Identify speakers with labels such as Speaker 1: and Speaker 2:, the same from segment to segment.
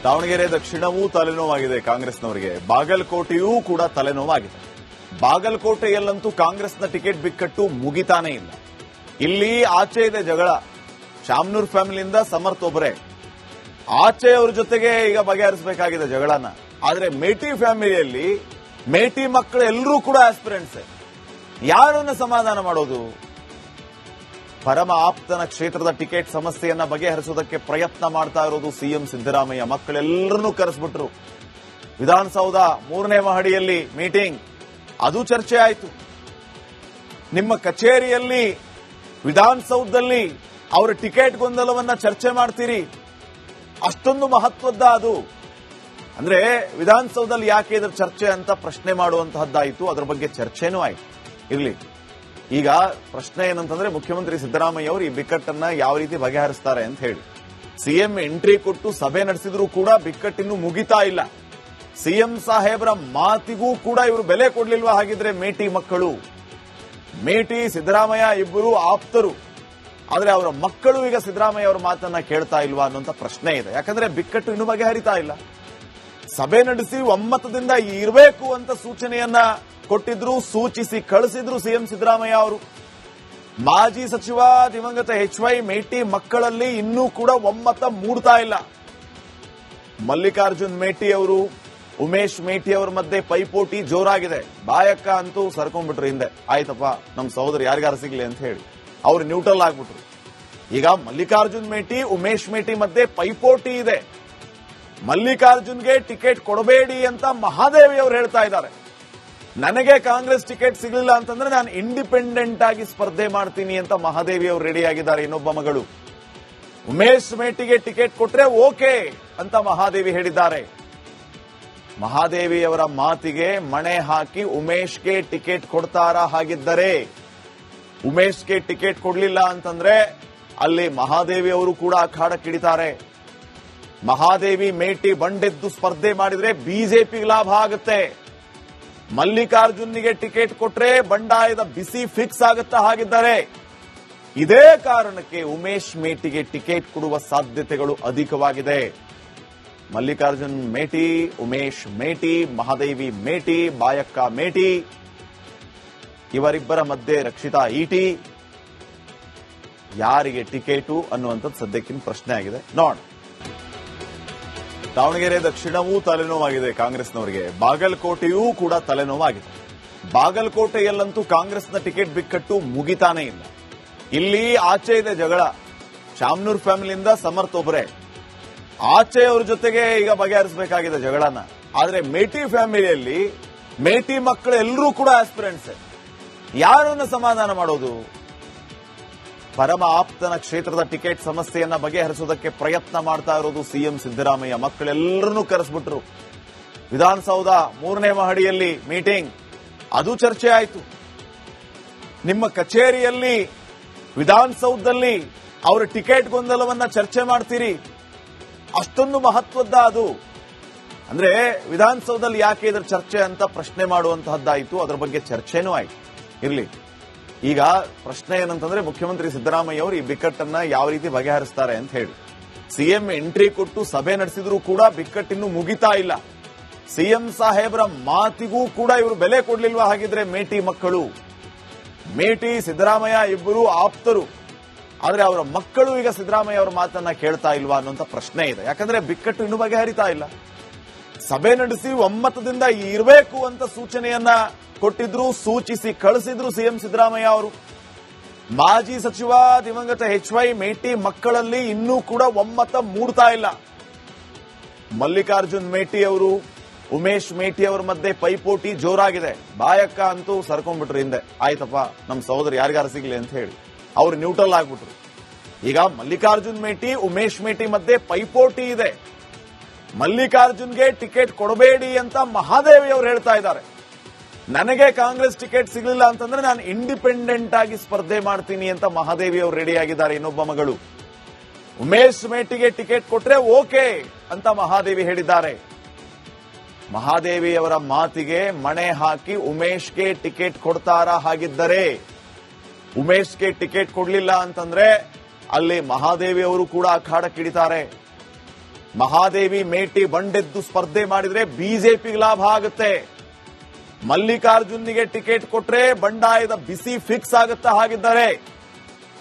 Speaker 1: ದಾವಣಗೆರೆ ದಕ್ಷಿಣವೂ ತಲೆನೋವಾಗಿದೆ ಕಾಂಗ್ರೆಸ್ನವರಿಗೆ. ಬಾಗಲಕೋಟೆಯೂ ಕೂಡ ತಲೆನೋವಾಗಿದೆ. ಬಾಗಲಕೋಟೆಯಲ್ಲಂತೂ ಕಾಂಗ್ರೆಸ್ನ ಟಿಕೆಟ್ ಬಿಕ್ಕಟ್ಟು ಮುಗಿತಾನೇ ಇಲ್ಲ. ಇಲ್ಲಿ ಆಚೆ ಇದೆ ಜಗಳ. ಶಾಮನೂರ್ ಫ್ಯಾಮಿಲಿಯಿಂದ ಸಮರ್ಥ್ ಒಬ್ಬರೇ. ಆಚೆ ಅವ್ರ ಜೊತೆಗೆ ಈಗ ಬಗೆಹರಿಸಬೇಕಾಗಿದೆ ಜಗಳನ. ಆದ್ರೆ ಮೇಟಿ ಫ್ಯಾಮಿಲಿಯಲ್ಲಿ ಮೇಟಿ ಮಕ್ಕಳು ಎಲ್ಲರೂ ಕೂಡ ಆಸ್ಪಿರೆಂಟ್ಸ್. ಯಾರನ್ನ ಸಮಾಧಾನ ಮಾಡೋದು? ಪರಮ ಆಪ್ತನ ಕ್ಷೇತ್ರದ ಟಿಕೆಟ್ ಸಮಸ್ಯೆಯನ್ನ ಬಗೆಹರಿಸುವುದಕ್ಕೆ ಪ್ರಯತ್ನ ಮಾಡ್ತಾ ಇರೋದು ಸಿಎಂ ಸಿದ್ದರಾಮಯ್ಯ. ಮಕ್ಕಳೆಲ್ಲರನ್ನೂ ಕರೆಸ್ಬಿಟ್ರು. ವಿಧಾನಸೌಧ 3ನೇ ಮಹಡಿಯಲ್ಲಿ ಮೀಟಿಂಗ್, ಅದು ಚರ್ಚೆ ಆಯಿತು. ನಿಮ್ಮ ಕಚೇರಿಯಲ್ಲಿ ವಿಧಾನಸೌಧದಲ್ಲಿ ಅವರ ಟಿಕೆಟ್ ಗೊಂದಲವನ್ನ ಚರ್ಚೆ ಮಾಡ್ತೀರಿ, ಅಷ್ಟೊಂದು ಮಹತ್ವದ ಅದು. ಅಂದ್ರೆ ವಿಧಾನಸೌಧದಲ್ಲಿ ಯಾಕೆ ಇದ್ರ ಚರ್ಚೆ ಅಂತ ಪ್ರಶ್ನೆ ಮಾಡುವಂತಹದ್ದಾಯಿತು. ಅದರ ಬಗ್ಗೆ ಚರ್ಚೆನೂ ಆಯಿತು. ಇರ್ಲಿ, ಈಗ ಪ್ರಶ್ನೆ ಏನಂತಂದ್ರೆ ಮುಖ್ಯಮಂತ್ರಿ ಸಿದ್ದರಾಮಯ್ಯ ಅವರು ಈ ಬಿಕ್ಕಟ್ಟನ್ನ ಯಾವ ರೀತಿ ಬಗೆಹರಿಸ್ತಾರೆ ಅಂತ ಹೇಳಿ. ಸಿಎಂ ಎಂಟ್ರಿ ಕೊಟ್ಟು ಸಭೆ ನಡೆಸಿದ್ರು ಕೂಡ ಬಿಕ್ಕಟ್ಟಿನ್ನು ಮುಗಿತಾ ಇಲ್ಲ. ಸಿಎಂ ಸಾಹೇಬರ ಮಾತಿಗೂ ಕೂಡ ಇವರು ಬೆಲೆ ಕೊಡ್ಲಿಲ್ವಾ? ಹಾಗಿದ್ರೆ ಮೇಟಿ ಮಕ್ಕಳು, ಮೇಟಿ ಸಿದ್ದರಾಮಯ್ಯ ಇಬ್ಬರು ಆಪ್ತರು. ಆದ್ರೆ ಅವರ ಮಕ್ಕಳು ಈಗ ಸಿದ್ದರಾಮಯ್ಯ ಅವರ ಮಾತನ್ನ ಕೇಳ್ತಾ ಇಲ್ವಾ ಅನ್ನುವಂತ ಪ್ರಶ್ನೆ ಇದೆ. ಯಾಕಂದ್ರೆ ಬಿಕ್ಕಟ್ಟು ಇನ್ನೂ ಬಗೆಹರಿತಾ ಇಲ್ಲ. ಸಭೆ ನಡೆಸಿ ಒಮ್ಮತದಿಂದ ಇರಬೇಕು ಅಂತ ಸೂಚನೆಯನ್ನ ಕೊಟ್ಟಿದ್ರು, ಸೂಚಿಸಿ ಕಳಿಸಿದ್ರು ಸಿಎಂ ಸಿದ್ದರಾಮಯ್ಯ ಅವರು. ಮಾಜಿ ಸಚಿವ ದಿವಂಗತ HY ಮೇಟಿ ಮಕ್ಕಳಲ್ಲಿ ಇನ್ನೂ ಕೂಡ ಒಮ್ಮತ ಮೂಡ್ತಾ ಇಲ್ಲ. ಮಲ್ಲಿಕಾರ್ಜುನ್ ಮೇಟಿ ಅವರು, ಉಮೇಶ್ ಮೇಟಿ ಅವರ ಮಧ್ಯೆ ಪೈಪೋಟಿ ಜೋರಾಗಿದೆ. ಬಾಯಕ್ಕ ಅಂತೂ ಸರ್ಕೊಂಡ್ಬಿಟ್ರು ಹಿಂದೆ. ಆಯ್ತಪ್ಪ, ನಮ್ಮ ಸಹೋದರ ಯಾರಿಗಾರು ಸಿಗ್ಲಿ ಅಂತ ಹೇಳಿ ಅವ್ರು ನ್ಯೂಟ್ರಲ್ ಆಗ್ಬಿಟ್ರು. ಈಗ ಮಲ್ಲಿಕಾರ್ಜುನ್ ಮೇಟಿ, ಉಮೇಶ್ ಮೇಟಿ ಮಧ್ಯೆ ಪೈಪೋಟಿ ಇದೆ. ಮಲ್ಲಿಕಾರ್ಜುನ್ಗೆ ಟಿಕೆಟ್ ಕೊಡಬೇಡಿ ಅಂತ ಮಹಾದೇವಿ ಅವರು ಹೇಳ್ತಾ ಇದ್ದಾರೆ. ನನಗೆ ಕಾಂಗ್ರೆಸ್ ಟಿಕೆಟ್ ಸಿಗಲಿಲ್ಲ ಅಂತಂದ್ರೆ ನಾನು ಇಂಡಿಪೆಂಡೆಂಟ್ ಆಗಿ ಸ್ಪರ್ಧೆ ಮಾಡ್ತೀನಿ ಅಂತ ಮಹಾದೇವಿ ಅವರು ರೆಡಿ ಆಗಿದ್ದಾರೆ. ಇನ್ನೊಬ್ಬ ಮಗಳು ಉಮೇಶ್ ಮೇಟಿಗೆ ಟಿಕೆಟ್ ಕೊಟ್ರೆ ಓಕೆ ಅಂತ ಮಹಾದೇವಿ ಹೇಳಿದ್ದಾರೆ. ಮಹಾದೇವಿಯವರ ಮಾತಿಗೆ ಮಣೆ ಹಾಕಿ ಉಮೇಶ್ಗೆ ಟಿಕೆಟ್ ಕೊಡ್ತಾರಾ? ಹಾಗಿದ್ದರೆ ಉಮೇಶ್ಗೆ ಟಿಕೆಟ್ ಕೊಡಲಿಲ್ಲ ಅಂತಂದ್ರೆ ಅಲ್ಲಿ ಮಹಾದೇವಿ ಅವರು ಕೂಡ ಅಖಾಡಕ್ಕಿಳಿತಾರೆ. ಮಹಾದೇವಿ ಮೇಟಿ ಬಂಡೆದ್ದು ಸ್ಪರ್ಧೆ ಮಾಡಿದ್ರೆ ಬಿಜೆಪಿಗೆ ಲಾಭ ಆಗುತ್ತೆ. ಮಲ್ಲಿಕಾರ್ಜುನ್ಗೆ ಟಿಕೆಟ್ ಕೊಟ್ರೆ ಬಂಡಾಯದ ಬಿಸಿ ಫಿಕ್ಸ್ ಆಗುತ್ತಾ? ಹಾಗಿದ್ದಾರೆ ಇದೇ ಕಾರಣಕ್ಕೆ ಉಮೇಶ್ ಮೇಟಿಗೆ ಟಿಕೆಟ್ ಕೊಡುವ ಸಾಧ್ಯತೆಗಳು ಅಧಿಕವಾಗಿದೆ. ಮಲ್ಲಿಕಾರ್ಜುನ್ ಮೇಟಿ, ಉಮೇಶ್ ಮೇಟಿ, ಮಹಾದೇವಿ ಮೇಟಿ, ಬಾಯಕ್ಕ ಮೇಟಿ, ಇವರಿಬ್ಬರ ಮಧ್ಯೆ ರಕ್ಷಿತಾ ಈಟಿ. ಯಾರಿಗೆ ಟಿಕೆಟು ಅನ್ನುವಂಥದ್ದು ಸದ್ಯಕ್ಕಿನ ಪ್ರಶ್ನೆ ಆಗಿದೆ. ನೋಡ, ದಾವಣಗೆರೆ ದಕ್ಷಿಣವೂ ತಲೆನೋವಾಗಿದೆ ಕಾಂಗ್ರೆಸ್ನವರಿಗೆ. ಬಾಗಲಕೋಟೆಯೂ ಕೂಡ ತಲೆನೋವಾಗಿದೆ. ಬಾಗಲಕೋಟೆಯಲ್ಲಂತೂ ಕಾಂಗ್ರೆಸ್ನ ಟಿಕೆಟ್ ಬಿಕ್ಕಟ್ಟು ಮುಗಿತಾನೇ ಇಲ್ಲ. ಇಲ್ಲಿ ಆಚೆ ಇದೆ ಜಗಳ. ಶಾಮನೂರ್ ಫ್ಯಾಮಿಲಿಯಿಂದ ಸಮರ್ಥ್ ಒಬ್ಬರೇ. ಆಚೆ ಅವ್ರ ಜೊತೆಗೆ ಈಗ ಬಗೆಹರಿಸಬೇಕಾಗಿದೆ ಜಗಳನ. ಆದ್ರೆ ಮೇಟಿ ಫ್ಯಾಮಿಲಿಯಲ್ಲಿ ಮೇಟಿ ಮಕ್ಕಳು ಎಲ್ಲರೂ ಕೂಡ ಆಸ್ಪಿರೆಂಟ್ಸ್. ಯಾರನ್ನ ಸಮಾಧಾನ ಮಾಡೋದು? ಪರಮ ಆಪ್ತನ ಕ್ಷೇತ್ರದ ಟಿಕೆಟ್ ಸಮಸ್ಯೆಯನ್ನ ಬಗೆಹರಿಸುವುದಕ್ಕೆ ಪ್ರಯತ್ನ ಮಾಡ್ತಾ ಇರೋದು ಸಿಎಂ ಸಿದ್ದರಾಮಯ್ಯ. ಮಕ್ಕಳೆಲ್ಲರನ್ನೂ ಕರೆಸ್ಬಿಟ್ರು. ವಿಧಾನಸೌಧ 3ನೇ ಮಹಡಿಯಲ್ಲಿ ಮೀಟಿಂಗ್, ಅದು ಚರ್ಚೆ ಆಯಿತು. ನಿಮ್ಮ ಕಚೇರಿಯಲ್ಲಿ ವಿಧಾನಸೌಧದಲ್ಲಿ ಅವರ ಟಿಕೆಟ್ ಗೊಂದಲವನ್ನ ಚರ್ಚೆ ಮಾಡ್ತೀರಿ, ಅಷ್ಟೊಂದು ಮಹತ್ವದ ಅದು. ಅಂದ್ರೆ ವಿಧಾನಸೌಧದಲ್ಲಿ ಯಾಕೆ ಇದರ ಚರ್ಚೆ ಅಂತ ಪ್ರಶ್ನೆ ಮಾಡುವಂತಹದ್ದಾಯಿತು. ಅದರ ಬಗ್ಗೆ ಚರ್ಚೆನೂ ಆಯಿತು. ಇರ್ಲಿ, ಈಗ ಪ್ರಶ್ನೆ ಏನಂತಂದ್ರೆ ಮುಖ್ಯಮಂತ್ರಿ ಸಿದ್ದರಾಮಯ್ಯ ಅವರು ಈ ಬಿಕ್ಕಟ್ಟನ್ನ ಯಾವ ರೀತಿ ಬಗೆಹರಿಸ್ತಾರೆ ಅಂತ ಹೇಳಿ. ಸಿಎಂ ಎಂಟ್ರಿ ಕೊಟ್ಟು ಸಭೆ ನಡೆಸಿದ್ರು ಕೂಡ ಬಿಕ್ಕಟ್ಟಿನ್ನು ಮುಗಿತಾ ಇಲ್ಲ. ಸಿಎಂ ಸಾಹೇಬರ ಮಾತಿಗೂ ಕೂಡ ಇವರು ಬೆಲೆ ಕೊಡ್ಲಿಲ್ವಾ? ಹಾಗಿದ್ರೆ ಮೇಟಿ ಮಕ್ಕಳು, ಮೇಟಿ ಸಿದ್ದರಾಮಯ್ಯ ಇಬ್ಬರು ಆಪ್ತರು. ಆದ್ರೆ ಅವರ ಮಕ್ಕಳು ಈಗ ಸಿದ್ದರಾಮಯ್ಯ ಅವರ ಮಾತನ್ನ ಕೇಳ್ತಾ ಇಲ್ವಾ ಅನ್ನುವಂತ ಪ್ರಶ್ನೆ ಇದೆ. ಯಾಕಂದ್ರೆ ಬಿಕ್ಕಟ್ಟು ಇನ್ನೂ ಬಗೆಹರಿತಾ ಇಲ್ಲ. ಸಭೆ ನಡೆಸಿ ಒಮ್ಮತದಿಂದ ಇರಬೇಕು ಅಂತ ಸೂಚನೆಯನ್ನ ಕೊಟ್ಟಿದ್ರು, ಸೂಚಿಸಿ ಕಳಿಸಿದ್ರು ಸಿಎಂ ಸಿದ್ದರಾಮಯ್ಯ ಅವರು. ಮಾಜಿ ಸಚಿವ ದಿವಂಗತ HY ಮೇಟಿ ಮಕ್ಕಳಲ್ಲಿ ಇನ್ನೂ ಕೂಡ ಒಮ್ಮತ ಮೂಡ್ತಾ ಇಲ್ಲ. ಮಲ್ಲಿಕಾರ್ಜುನ್ ಮೇಟಿ ಅವರು, ಉಮೇಶ್ ಮೇಟಿ ಅವರ ಮಧ್ಯೆ ಪೈಪೋಟಿ ಜೋರಾಗಿದೆ. ಬಾಯಕ್ಕ ಅಂತೂ ಸರ್ಕೊಂಡ್ಬಿಟ್ರು ಹಿಂದೆ. ಆಯ್ತಪ್ಪ, ನಮ್ಮ ಸಹೋದರ ಯಾರಿಗಾರು ಸಿಗ್ಲಿ ಅಂತ ಹೇಳಿ ಅವ್ರು ನ್ಯೂಟ್ರಲ್ ಆಗ್ಬಿಟ್ರು. ಈಗ ಮಲ್ಲಿಕಾರ್ಜುನ್ ಮೇಟಿ, ಉಮೇಶ್ ಮೇಟಿ ಮಧ್ಯೆ ಪೈಪೋಟಿ ಇದೆ. ಮಲ್ಲಿಕಾರ್ಜುನ್ಗೆ ಟಿಕೆಟ್ ಕೊಡಬೇಡಿ ಅಂತ ಮಹಾದೇವಿ ಅವರು ಹೇಳ್ತಾ ಇದ್ದಾರೆ. ನನಗೆ ಕಾಂಗ್ರೆಸ್ ಟಿಕೆಟ್ ಸಿಗಲಿಲ್ಲ ಅಂತಂದ್ರೆ ನಾನು ಇಂಡಿಪೆಂಡೆಂಟ್ ಆಗಿ ಸ್ಪರ್ಧೆ ಮಾಡ್ತೀನಿ ಅಂತ ಮಹಾದೇವಿ ಅವರು ರೆಡಿ ಆಗಿದ್ದಾರೆ. ಇನ್ನೊಬ್ಬ ಮಗಳು ಉಮೇಶ್ ಮೇಟಿಗೆ ಟಿಕೆಟ್ ಕೊಟ್ರೆ ಓಕೆ ಅಂತ ಮಹಾದೇವಿ ಹೇಳಿದ್ದಾರೆ. ಮಹಾದೇವಿಯವರ ಮಾತಿಗೆ ಮಣೆ ಹಾಕಿ ಉಮೇಶ್ಗೆ ಟಿಕೆಟ್ ಕೊಡ್ತಾರಾ? ಹಾಗಿದ್ದರೆ ಉಮೇಶ್ಗೆ ಟಿಕೆಟ್ ಕೊಡಲಿಲ್ಲ ಅಂತಂದ್ರೆ ಅಲ್ಲಿ ಮಹಾದೇವಿ ಅವರು ಕೂಡ ಅಖಾಡಕ್ಕಿಳಿತಾರೆ. ಮಹಾದೇವಿ ಮೇಟಿ ಬಂಡೆದ್ದು ಸ್ಪರ್ಧೆ ಮಾಡಿದ್ರೆ ಬಿಜೆಪಿಗೆ ಲಾಭ ಆಗುತ್ತೆ. ಮಲ್ಲಿಕಾರ್ಜುನ್ಗೆ ಟಿಕೆಟ್ ಕೊಟ್ರೆ ಬಂಡಾಯದ ಬಿಸಿ ಫಿಕ್ಸ್ ಆಗುತ್ತಾ ಹಾಗಿದ್ದಾರೆ.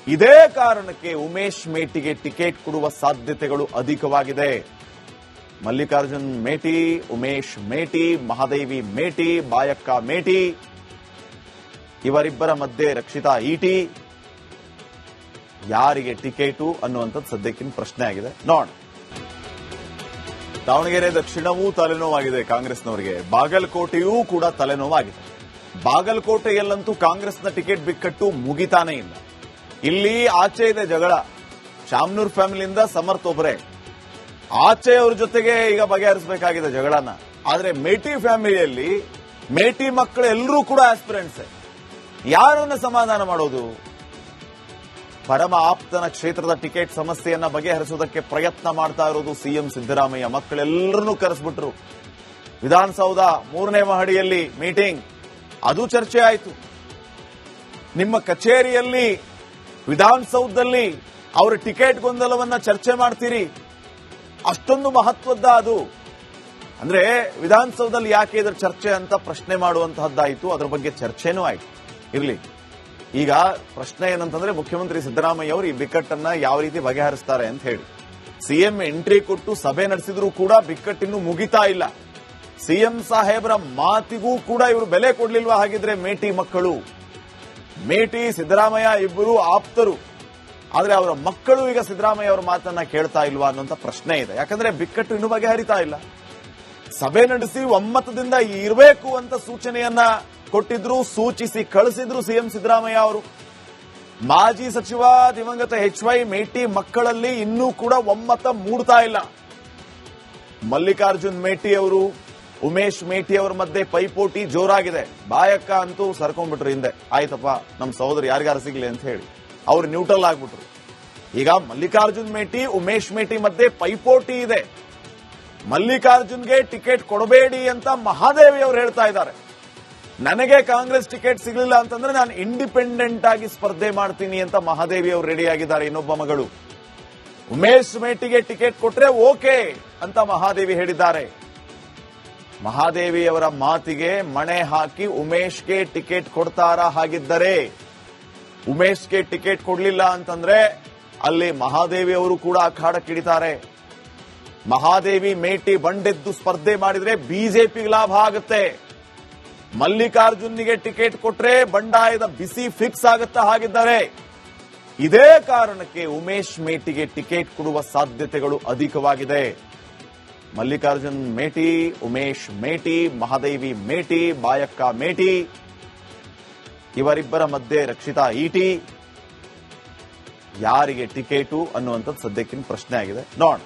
Speaker 1: ಇದೇ ಕಾರಣಕ್ಕೆ ಉಮೇಶ್ ಮೇಟಿಗೆ ಟಿಕೆಟ್ ಕೊಡುವ ಸಾಧ್ಯತೆಗಳು ಅಧಿಕವಾಗಿದೆ. ಮಲ್ಲಿಕಾರ್ಜುನ್ ಮೇಟಿ, ಉಮೇಶ್ ಮೇಟಿ, ಮಹಾದೇವಿ ಮೇಟಿ, ಬಾಯಕ್ಕ ಮೇಟಿ, ಇವರಿಬ್ಬರ ಮಧ್ಯೆ ರಕ್ಷಿತಾ ಈಟಿ, ಯಾರಿಗೆ ಟಿಕೆಟು ಅನ್ನುವಂಥದ್ದು ಸದ್ಯಕ್ಕಿನ ಪ್ರಶ್ನೆ ಆಗಿದೆ. ನೋಡ, ದಾವಣಗೆರೆ ದಕ್ಷಿಣವೂ ತಲೆನೋವಾಗಿದೆ ಕಾಂಗ್ರೆಸ್ನವರಿಗೆ, ಬಾಗಲಕೋಟೆಯೂ ಕೂಡ ತಲೆನೋವಾಗಿದೆ. ಬಾಗಲಕೋಟೆಯಲ್ಲಂತೂ ಕಾಂಗ್ರೆಸ್ನ ಟಿಕೆಟ್ ಬಿಕ್ಕಟ್ಟು ಮುಗಿತಾನೇ ಇಲ್ಲ. ಇಲ್ಲಿ ಆಚೆ ಇದೆ ಜಗಳ. ಶಾಮನೂರ್ ಫ್ಯಾಮಿಲಿಯಿಂದ ಸಮರ್ಥ್ ಒಬ್ಬರೇ, ಆಚೆ ಅವ್ರ ಜೊತೆಗೆ ಈಗ ಬಗೆಹರಿಸಬೇಕಾಗಿದೆ ಜಗಳನ. ಆದ್ರೆ ಮೇಟಿ ಫ್ಯಾಮಿಲಿಯಲ್ಲಿ ಮೇಟಿ ಮಕ್ಕಳು ಎಲ್ಲರೂ ಕೂಡ ಆಸ್ಪಿರೆಂಟ್ಸ್. ಯಾರನ್ನ ಸಮಾಧಾನ ಮಾಡೋದು? ಪರಮ ಆಪ್ತನ ಕ್ಷೇತ್ರದ ಟಿಕೆಟ್ ಸಮಸ್ಯೆಯನ್ನ ಬಗೆಹರಿಸುವುದಕ್ಕೆ ಪ್ರಯತ್ನ ಮಾಡ್ತಾ ಇರೋದು ಸಿಎಂ ಸಿದ್ದರಾಮಯ್ಯ. ಮಕ್ಕಳೆಲ್ಲರನ್ನೂ ಕರೆಸ್ಬಿಟ್ರು. ವಿಧಾನಸೌಧ 3ನೇ ಮಹಡಿಯಲ್ಲಿ ಮೀಟಿಂಗ್, ಅದು ಚರ್ಚೆ ಆಯಿತು. ನಿಮ್ಮ ಕಚೇರಿಯಲ್ಲಿ ವಿಧಾನಸೌಧದಲ್ಲಿ ಅವರ ಟಿಕೆಟ್ ಗೊಂದಲವನ್ನ ಚರ್ಚೆ ಮಾಡ್ತೀರಿ, ಅಷ್ಟೊಂದು ಮಹತ್ವದ ಅದು. ಅಂದ್ರೆ ವಿಧಾನಸೌಧದಲ್ಲಿ ಯಾಕೆ ಇದರ ಚರ್ಚೆ ಅಂತ ಪ್ರಶ್ನೆ ಮಾಡುವಂತಹದ್ದಾಯಿತು. ಅದರ ಬಗ್ಗೆ ಚರ್ಚೆನೂ ಆಯ್ತು. ಇರ್ಲಿ, ಈಗ ಪ್ರಶ್ನೆ ಏನಂತಂದ್ರೆ ಮುಖ್ಯಮಂತ್ರಿ ಸಿದ್ದರಾಮಯ್ಯ ಅವರು ಈ ಬಿಕ್ಕಟ್ಟನ್ನ ಯಾವ ರೀತಿ ಬಗೆಹರಿಸ್ತಾರೆ ಅಂತ ಹೇಳಿ. ಸಿಎಂ ಎಂಟ್ರಿ ಕೊಟ್ಟು ಸಭೆ ನಡೆಸಿದ್ರು ಕೂಡ ಬಿಕ್ಕಟ್ಟಿನ್ನು ಮುಗಿತಾ ಇಲ್ಲ. ಸಿಎಂ ಸಾಹೇಬರ ಮಾತಿಗೂ ಕೂಡ ಇವರು ಬೆಲೆ ಕೊಡ್ಲಿಲ್ವಾ ಹಾಗಿದ್ರೆ ಮೇಟಿ ಮಕ್ಕಳು? ಮೇಟಿ ಸಿದ್ದರಾಮಯ್ಯ ಇಬ್ಬರು ಆಪ್ತರು, ಆದ್ರೆ ಅವರ ಮಕ್ಕಳು ಈಗ ಸಿದ್ದರಾಮಯ್ಯ ಅವರ ಮಾತನ್ನ ಕೇಳ್ತಾ ಇಲ್ವಾ ಅನ್ನುವಂತ ಪ್ರಶ್ನೆ ಇದೆ. ಯಾಕಂದ್ರೆ ಬಿಕ್ಕಟ್ಟು ಇನ್ನೂ ಬಗೆಹರಿತಾ ಇಲ್ಲ. ಸಭೆ ನಡೆಸಿ ಒಮ್ಮತದಿಂದ ಇರಬೇಕು ಅಂತ ಸೂಚನೆಯನ್ನ ಕೊಟ್ಟಿದ್ರು, ಸೂಚಿಸಿ ಕಳಿಸಿದ್ರು ಸಿಎಂ ಸಿದ್ದರಾಮಯ್ಯ ಅವರು. ಮಾಜಿ ಸಚಿವ ದಿವಂಗತ HY ಮೇಟಿ ಮಕ್ಕಳಲ್ಲಿ ಇನ್ನೂ ಕೂಡ ಒಮ್ಮತ ಮೂಡ್ತಾ ಇಲ್ಲ. ಮಲ್ಲಿಕಾರ್ಜುನ್ ಮೇಟಿ ಅವರು, ಉಮೇಶ್ ಮೇಟಿ ಅವರ ಮಧ್ಯೆ ಪೈಪೋಟಿ ಜೋರಾಗಿದೆ. ಬಾಯಕ್ಕ ಅಂತೂ ಸರ್ಕೊಂಡ್ಬಿಟ್ರು ಹಿಂದೆ. ಆಯ್ತಪ್ಪ, ನಮ್ಮ ಸಹೋದರ ಯಾರಿಗಾರು ಸಿಗ್ಲಿ ಅಂತ ಹೇಳಿ ಅವ್ರು ನ್ಯೂಟ್ರಲ್ ಆಗ್ಬಿಟ್ರು. ಈಗ ಮಲ್ಲಿಕಾರ್ಜುನ್ ಮೇಟಿ, ಉಮೇಶ್ ಮೇಟಿ ಮಧ್ಯೆ ಪೈಪೋಟಿ ಇದೆ. ಮಲ್ಲಿಕಾರ್ಜುನ್ಗೆ ಟಿಕೆಟ್ ಕೊಡಬೇಡಿ ಅಂತ ಮಹಾದೇವಿ ಅವರು ಹೇಳ್ತಾ ಇದ್ದಾರೆ. ನನಗೆ ಕಾಂಗ್ರೆಸ್ ಟಿಕೆಟ್ ಸಿಗಲಿಲ್ಲ ಅಂತಂದ್ರೆ ನಾನು ಇಂಡಿಪೆಂಡೆಂಟ್ ಆಗಿ ಸ್ಪರ್ಧೆ ಮಾಡ್ತೀನಿ ಅಂತ ಮಹಾದೇವಿ ಅವರು ರೆಡಿ ಆಗಿದ್ದಾರೆ. ಇನ್ನೊಬ್ಬ ಮಗಳು ಉಮೇಶ್ ಮೇಟಿಗೆ ಟಿಕೆಟ್ ಕೊಟ್ರೆ ಓಕೆ ಅಂತ ಮಹಾದೇವಿ ಹೇಳಿದ್ದಾರೆ. ಮಹಾದೇವಿಯವರ ಮಾತಿಗೆ ಮಣೆ ಹಾಕಿ ಉಮೇಶ್ಗೆ ಟಿಕೆಟ್ ಕೊಡ್ತಾರಾ? ಹಾಗಿದ್ದರೆ ಉಮೇಶ್ಗೆ ಟಿಕೆಟ್ ಕೊಡಲಿಲ್ಲ ಅಂತಂದ್ರೆ ಅಲ್ಲಿ ಮಹಾದೇವಿ ಅವರು ಕೂಡ ಅಖಾಡಕ್ಕಿಳಿತಾರೆ. ಮಹಾದೇವಿ ಮೇಟಿ ಬಂಡೆದ್ದು ಸ್ಪರ್ಧೆ ಮಾಡಿದ್ರೆ ಬಿಜೆಪಿಗೆ ಲಾಭ ಆಗುತ್ತೆ. ಮಲ್ಲಿಕಾರ್ಜುನ್ಗೆ ಟಿಕೆಟ್ ಕೊಟ್ರೆ ಬಂಡಾಯದ ಬಿಸಿ ಫಿಕ್ಸ್ ಆಗುತ್ತಾ ಹಾಗಿದ್ದಾರೆ. ಇದೇ ಕಾರಣಕ್ಕೆ ಉಮೇಶ್ ಮೇಟಿಗೆ ಟಿಕೆಟ್ ಕೊಡುವ ಸಾಧ್ಯತೆಗಳು ಅಧಿಕವಾಗಿದೆ. ಮಲ್ಲಿಕಾರ್ಜುನ್ ಮೇಟಿ, ಉಮೇಶ್ ಮೇಟಿ, ಮಹಾದೇವಿ ಮೇಟಿ, ಬಾಯಕ್ಕ ಮೇಟಿ, ಇವರಿಬ್ಬರ ಮಧ್ಯೆ ರಕ್ಷಿತಾ ಈಟಿ, ಯಾರಿಗೆ ಟಿಕೆಟು ಅನ್ನುವಂಥದ್ದು ಸದ್ಯಕ್ಕಿನ ಪ್ರಶ್ನೆ ಆಗಿದೆ. ನೋಡ.